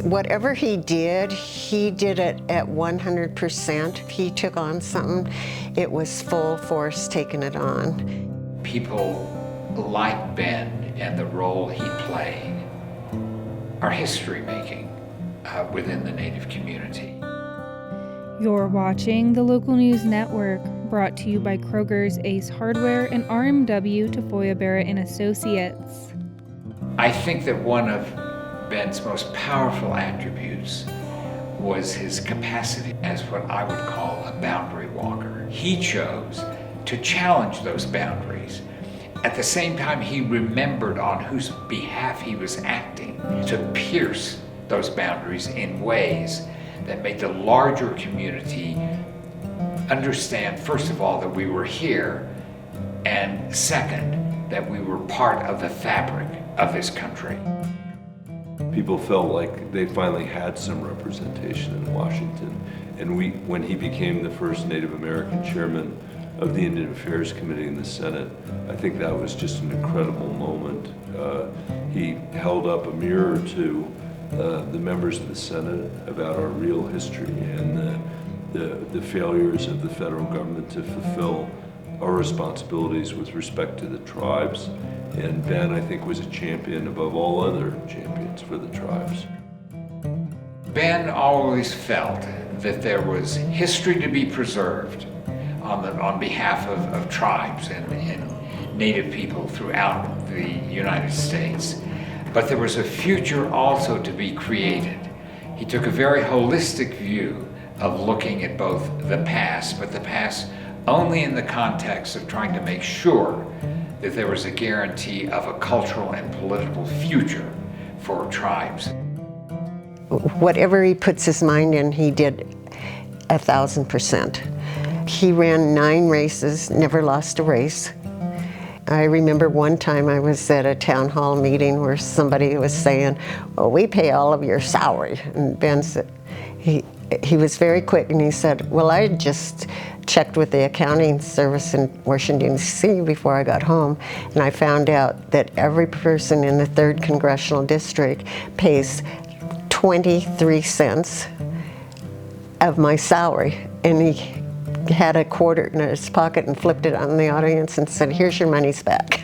Whatever he did it at 100%. If he took on something, it was full force taking it on. People like Ben and the role he played are history-making within the Native community. You're watching the Local News Network, brought to you by Kroger's Ace Hardware and RMW Tafoya Barrett and Associates. I think that one of Ben's most powerful attributes was his capacity as what I would call a boundary walker. He chose to challenge those boundaries. At the same time, he remembered on whose behalf he was acting to pierce those boundaries in ways that made the larger community understand, first of all, that we were here, and second, that we were part of the fabric of this country. People felt like they finally had some representation in Washington. And when he became the first Native American chairman of the Indian Affairs Committee in the Senate, I think that was just an incredible moment. He held up a mirror to the members of the Senate about our real history and the failures of the federal government to fulfill our responsibilities with respect to the tribes. And Ben, I think, was a champion above all other champions for the tribes. Ben always felt that there was history to be preserved on behalf of tribes and Native people throughout the United States. But there was a future also to be created. He took a very holistic view of looking at both the past, but the past only in the context of trying to make sure that there was a guarantee of a cultural and political future for tribes. Whatever he puts his mind in, he did 1,000%. He ran 9 races, never lost a race. I remember one time I was at a town hall meeting where somebody was saying, well, we pay all of your salary. And Ben said, he was very quick and he said, well, I just checked with the accounting service in Washington, D.C. before I got home, and I found out that every person in the 3rd Congressional District pays 23 cents of my salary. And he had a quarter in his pocket and flipped it on the audience and said, here's your money's back.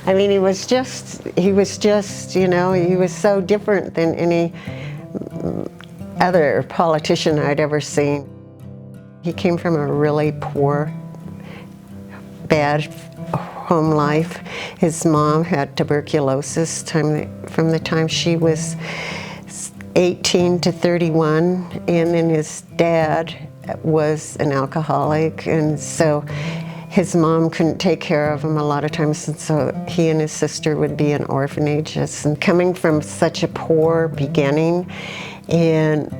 I mean, he was just, you know, he was so different than any other politician I'd ever seen. He came from a really poor, bad home life. His mom had tuberculosis from the time she was 18 to 31, and then his dad was an alcoholic, and so his mom couldn't take care of him a lot of times, and so he and his sister would be in orphanages. And coming from such a poor beginning and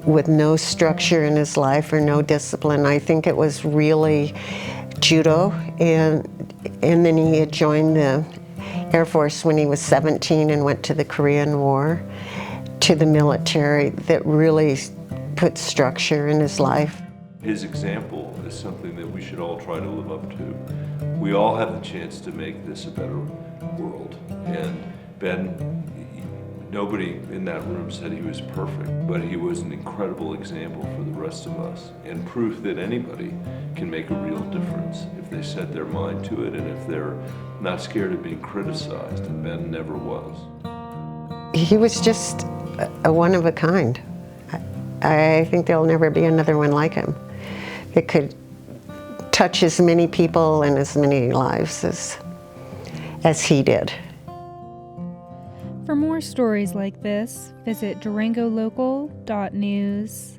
with no structure in his life or no discipline, I think it was really judo, and then he had joined the Air Force when he was 17 and went to the Korean War, to the military, that really put structure in his life. His example is something that we should all try to live up to. We all have the chance to make this a better world. And Ben, nobody in that room said he was perfect, but he was an incredible example for the rest of us, and proof that anybody can make a real difference if they set their mind to it and if they're not scared of being criticized, and Ben never was. He was just a one of a kind. I think there'll never be another one like him. It could touch as many people and as many lives as he did. For more stories like this, visit durangolocal.news.